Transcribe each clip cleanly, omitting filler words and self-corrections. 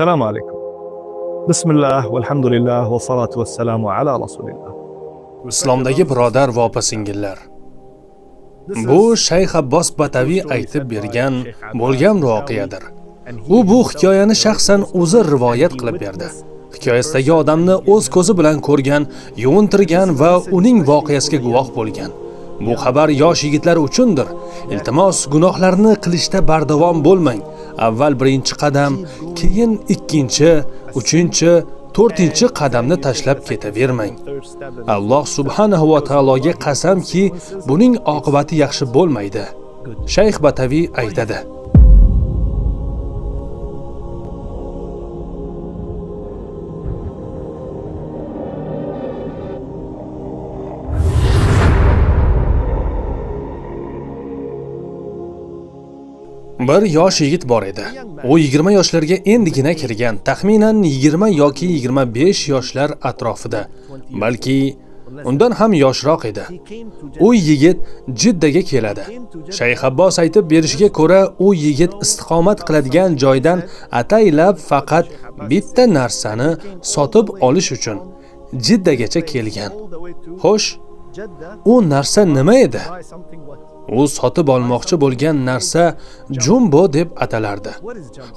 Assalomu alaykum. Bismillah, valhamdulillah, va salatu vassalamu ala rasulillah. Islomdagi birodar va opa-singillar. Bu Shayx Abbos Bataviy aytib bergan bo'lgan voqeadir. U bu hikoyani shaxsan o'zi rivoyat qilib berdi. Hikoyasidagi odamni o'z ko'zi bilan ko'rgan, yuvintirgan va uning voqeasiga guvoh bo'lgan. Bu xabar yosh yigitlar uchundir. Iltimos, gunohlarni qilishda bardavom bo'lmang. Avval birinchi qadam, keyin ikkinchi, uchinchi, to'rtinchi qadamni tashlab ketavermang. Alloh subhanahu va taologa qasamki, buning oqibati yaxshi bo'lmaydi. Shayx Bataviy aytadi: Bir yosh yigit bor edi. U 20 yoshlarga endigina kirgan, taxminan 20 yoki 25 yoshlar atrofida, balki undan ham yoshroq edi. U yigit Jiddaga keladi. Shayx Abbos aytib berishiga ko'ra, u yigit istiqomat qiladigan joydan ataylab faqat bitta narsani sotib olish uchun Jiddagacha kelgan. Xo'sh, u narsa nima edi? U sotib olmoqchi bo'lgan narsa jumbo deb atalardi.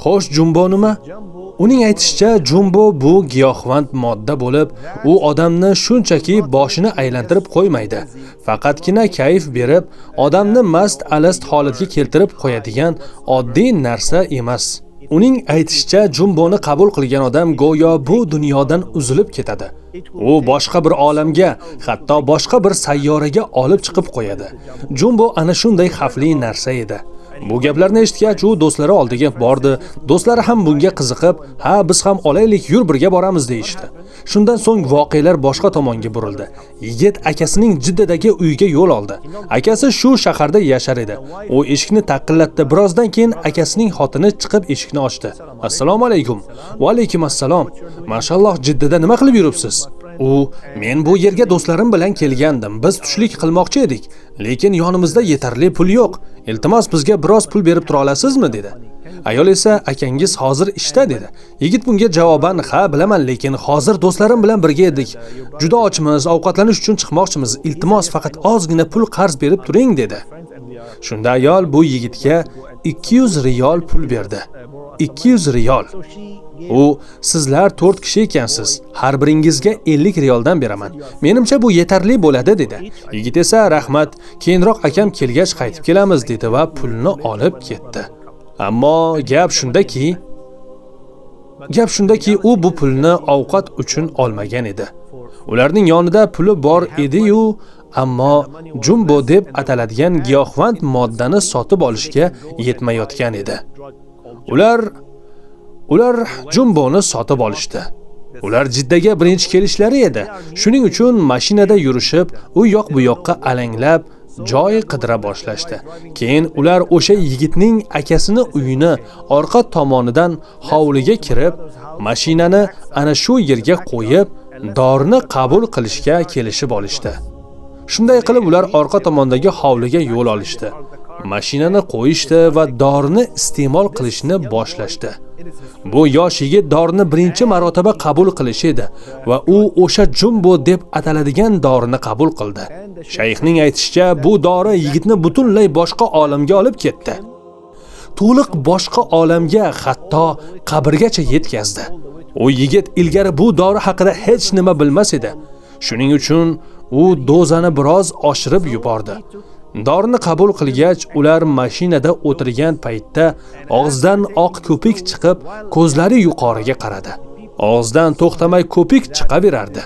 Xo'sh, jumbo nima? Uning aytishicha, jumbo bu giyohvand modda bo'lib, u odamni shunchaki boshini aylantirib qo'ymaydi. Faqatgina kayf berib, odamni mast alast holatga keltirib qo'yadigan oddiy narsa emas. Uning aytishicha, jumboni qabul qilgan odam go'yo bu dunyodan uzilib ketadi. U boshqa bir olamga, hatto boshqa bir sayyoraga olib chiqib qo'yadi. Jumbo ana shunday xavfli narsa edi. Bu gaplarni eshitgach, u do'stlari oldiga bordi. Do'stlari ham bunga qiziqib, "Ha, biz ham olaylik, yur birga boramiz" deyishdi. Shundan so'ng voqealar boshqa tomonga burildi. Yigit akasining Jiddadagi uyiga yo'l oldi. Akasi shu shaharda yashar edi. U eshikni taqillatdi. Birozdan keyin akasining xotini chiqib eshikni ochdi. "Assalomu alaykum." "Va alaykum assalom. Mashalloh, Jiddada nima qilib yuribsiz?" U: "Men bu yerga do'stlarim bilan kelgandim. Biz tushlik qilmoqchi edik, lekin yonimizda yetarli pul yo'q. Iltimos, bizga biroz pul berib tura olasizmi?" dedi. Ayol esa: "Akangiz hozir ishda" dedi. Yigit bunga javoban: "Ha, bilaman, lekin hozir do'stlarim bilan birga edik. Juda ochmiz, ovqatlanish uchun chiqmoqchimiz. Iltimos, faqat ozgina pul qarz berib turing" dedi. Shunda ayol bu yigitga 200 riyol pul berdi. 200 riyol. U: "Sizlar 4 kishi ekansiz. Har biringizga 50 riyoldan beraman. Menimcha bu yetarli bo'ladi" dedi. Yigit esa: "Rahmat, keyinroq akam kelgach qaytib kelamiz" dedi va pulni olib ketdi. Ammo gap shundaki, u bu pulni ovqat uchun olmagan edi. Ularning yonida puli bor edi-yu, ammo jumbo deb ataladigan giyohvand moddani sotib olishga yetmayotgan edi. Ular jumboni sotib olishdi. Ular Jiddaga birinchi kelishlari edi. Shuning uchun mashinada yurishib, u yoq bu yoqqa alanglab, joy qidira boshlashdi. Keyin ular o'sha yigitning akasini uyini orqa tomonidan hovliga kirib, mashinani ana shu yerga qo'yib, dorini qabul qilishga kelishib olishdi. Shunday qilib ular orqa tomondagi hovliga yo'l olishdi. Mashinani qo'yishdi va dorini iste'mol qilishni boshlashdi. Bu yosh yigit dorini birinchi marotaba qabul qilish edi va u o'sha jumbo deb ataladigan dorini qabul qildi. Shayxning aytishicha, bu dori yigitni butunlay boshqa olamga olib ketdi. To'liq boshqa olamga, hatto qabrgacha yetkazdi. U yigit ilgari bu dori haqida hech nima bilmas edi. Shuning uchun u dozani biroz oshirib yubordi. Dorini qabul qilgach, ular mashinada o'tirgan paytda og'zidan oq ko'pik chiqib, ko'zlari yuqoriga qaradi. Og'zidan to'xtamay ko'pik chiqaverardi.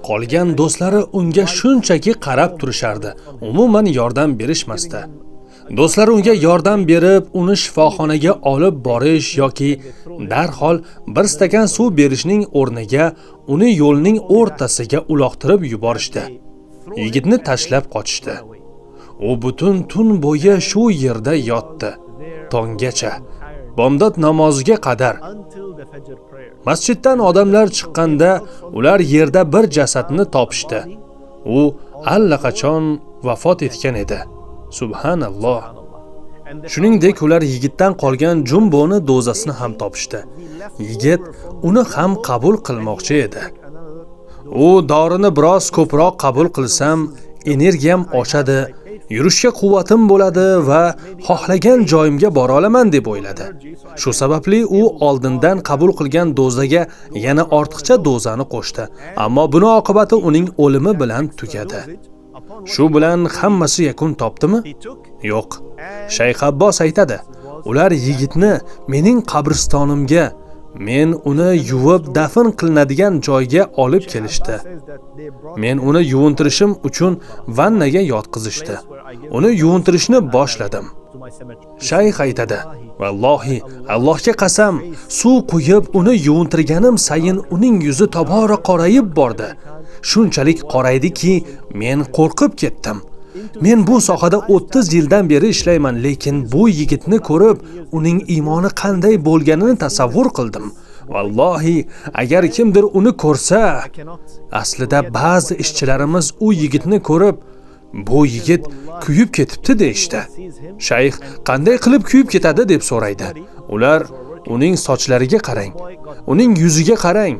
Qolgan do'stlari unga shunchaki qarab turishardi. Umuman yordam berishmasdi. Do'stlari unga yordam berib, uni shifoxonaga olib borish yoki darhol bir stakan suv berishning o'rniga uni yo'lning o'rtasiga uloqtirib yuborishdi. Yigitni tashlab qochishdi. U butun tun bo'yi shu yerda yotdi, tonggacha, bomdod namoziga qadar. Masjiddan odamlar chiqqanda ular yerda bir jasadni topishdi. U allaqachon vafot etgan edi. Subhanalloh. Shuningdek, ular yigitdan qolgan Jumboni do'zasini ham topishdi. Yigit uni ham qabul qilmoqchi edi. U dorini biroz ko'proq qabul qilsam, energiyam oshadi, yurishga quvvatim bo'ladi va xohlagan joyimga bora olaman deb o'yladi. Shu sababli u oldindan qabul qilgan dozaga yana ortiqcha dozani qo'shdi, ammo buning oqibati uning o'limi bilan tugadi. Shu bilan hammasi yakun topdimi? Yo'q. Shayx Abbos aytadi, ular yigitni mening qabristonimga, men uni yuvib dafn qilinadigan joyga olib kelishdi. Men uni yuvintirishim uchun vannaga yotqizishdi. Uni yuvintirishni boshladim. Shayx aytadi, vallohi, Allohga qasam, suv quyib uni yuvintirganim sayin uning yuzi tobora qorayib bordi. Shunchalik qoraydiki, men qo'rqib ketdim. Men bu sohada 30 yildan beri ishlayman, lekin bu yigitni ko'rib, uning iymoni qanday bo'lganini tasavvur qildim. Vallohi, agar kimdir uni ko'rsa, aslida ba'zi ishchilarimiz u yigitni ko'rib, bu yigit kuyib ketibdi deyishdi. Shayx qanday qilib kuyib ketadi deb so'raydi. Ular uning sochlariga qarang, uning yuziga qarang.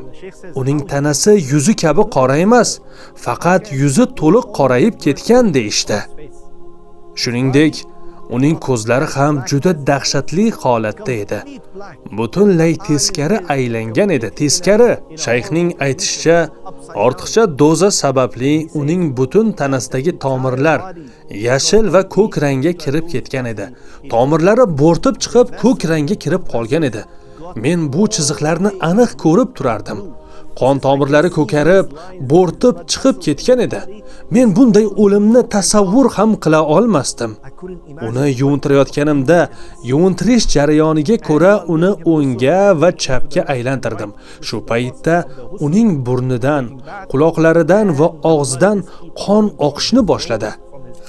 Uning tanasi yuzi kabi qora emas, faqat yuzi to'liq qorayib ketgan deyishdi. Shuningdek, uning ko'zlari ham juda dahshatli holatda edi. Butunlay teskari aylangan edi, teskari. Shayxning aytishicha, ortiqcha doza sababli uning butun tanasidagi tomirlar yashil va ko'k rangga kirib ketgan edi. Tomirlari bo'rtib chiqib, ko'k rangga kirib qolgan edi. Men bu chiziqlarni aniq ko'rib turardim. Qon tomirlari ko'karib, bo'rtib chiqib ketgan edi. Men bunday o'limni tasavvur ham qila olmasdim. Uni yuvintirayotganimda, yuvintirish jarayoniga ko'ra uni o'ngga va chapga aylantirdim. Shu paytda uning burnidan, quloqlaridan va og'zidan qon oqishni boshladi.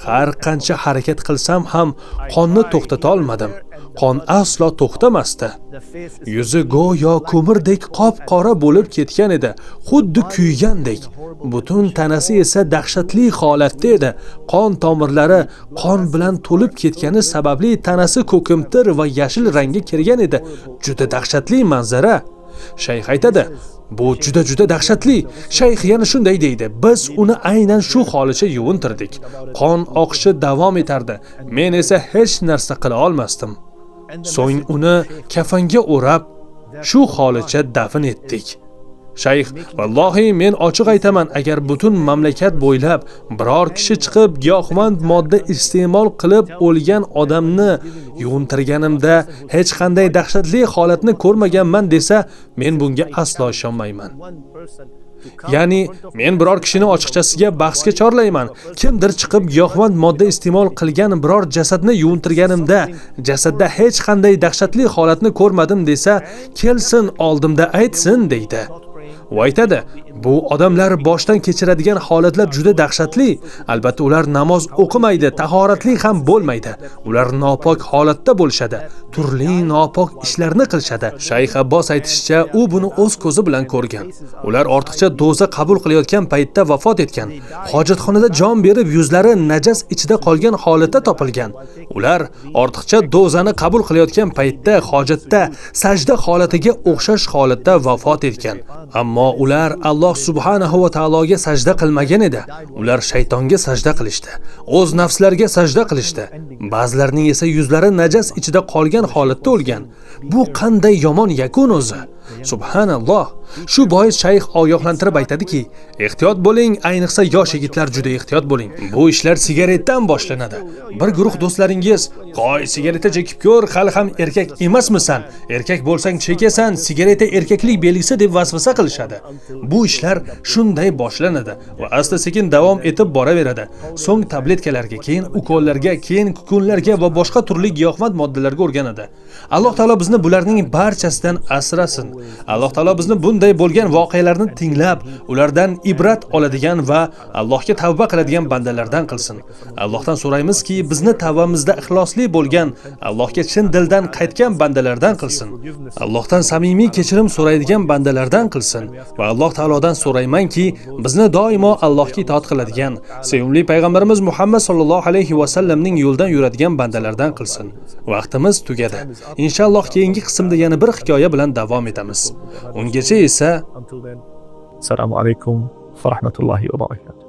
Har qancha harakat qilsam ham qonni to'xtata olmadim. Qon aslo to'xtamasdi. Yuzi go'yo ko'mirdek qop-qora bo'lib ketgan edi, xuddi kuygandek. Butun tanasi esa dahshatli holatda edi. Qon tomirlari qon bilan to'lib ketgani sababli tanasi ko'kimtir va yashil rangga kirgan edi. Juda dahshatli manzara. Shayx aytadi, bu juda dahshatli. Shayx yana shunday deydi, biz uni aynan shu holicha yuvintirdik. Qon oqishi davom etardi. Men esa hech narsa qila olmasdim. So'ng uni kafanga o'rab, shu holicha dafn etdik. Shayx, vallohi men ochiq aytaman, agar butun mamlakat bo'ylab biror kishi chiqib giyohvand modda iste'mol qilib o'lgan odamni yuvintirganimda hech qanday dahshatli holatni ko'rmaganman desa, men bunga aslo ishonmayman. Ya'ni men biror kishini ochiqchasiga bahsga chorlayman. Kimdir chiqib giyohvand modda iste'mol qilgan biror jasadni yuvintirganimda, jasadda hech qanday dahshatli holatni ko'rmadim desa, kelsin oldimda aytsin deydi. U aytadi, bu odamlar boshdan kechiradigan holatlar juda dahshatli. Albatta ular namoz o'qimaydi, tahoratli ham bo'lmaydi. Ular nopok holatda bo'lishadi, turli nopok ishlarni qilishadi. Shayx Abbos aytishicha, u buni o'z ko'zi bilan ko'rgan. Ular ortiqcha doza qabul qilayotgan paytda vafot etgan. Hojatxonada jon berib, yuzlari najas ichida qolgan holatda topilgan. Ular ortiqcha dozani qabul qilayotgan paytda hojatda sajda holatiga o'xshash holatda vafot etgan. Ammo ular Alloh subhanahu va taologa sajda qilmagan edi. Ular shaytonga sajda qilishdi. O'z nafslariga sajda qilishdi. Ba'zilarining esa yuzlari najas ichida qolgan holatda o'lgan. Bu qanday yomon yakun o'zi? Subhanalloh. Shu bois shayx ogohlantirib aytadiki, ehtiyot bo'ling, ayniqsa yosh yigitlar juda ehtiyot bo'ling. Bu ishlar sigaretdan boshlanadi. Bir guruh do'stlaringiz, "Qo'y, sigareta chekib ko'r, hali ham erkak emasmisan? Erkak bo'lsang chekasan, sigareta erkaklik belgisi" deb vasvasa qilishadi. Bu ishlar shunday boshlanadi va asta-sekin davom etib boraveradi. So'ng tabletkalarga, keyin ukollarga, keyin kukunlarga va boshqa turli giyohvand moddalarga o'rganadi. Alloh taolo bizni bularning barchasidan asrasin. Alloh taolo bizni bunday bunday bo'lgan voqealarni tinglab, ulardan ibrat oladigan va Allohga tavba qiladigan bandalardan qilsin. Allohdan so'raymizki, bizni tavbamizda ixlosli bo'lgan, Allohga chin dildan qaytgan bandalardan qilsin. Allohdan samimiy kechirim so'raydigan bandalardan qilsin va Alloh taolodan so'raymanki, bizni doimo Allohga itoat qiladigan, sevimli payg'ambarimiz Muhammad sallallohu alayhi va sallamning yo'lidan yuradigan bandalardan qilsin. Vaqtimiz tugadi. Inshaalloh keyingi qismda yana bir hikoya bilan davom etamiz. Ungacha esa Assalomu alaykum va rahmatullohi va barakatuh.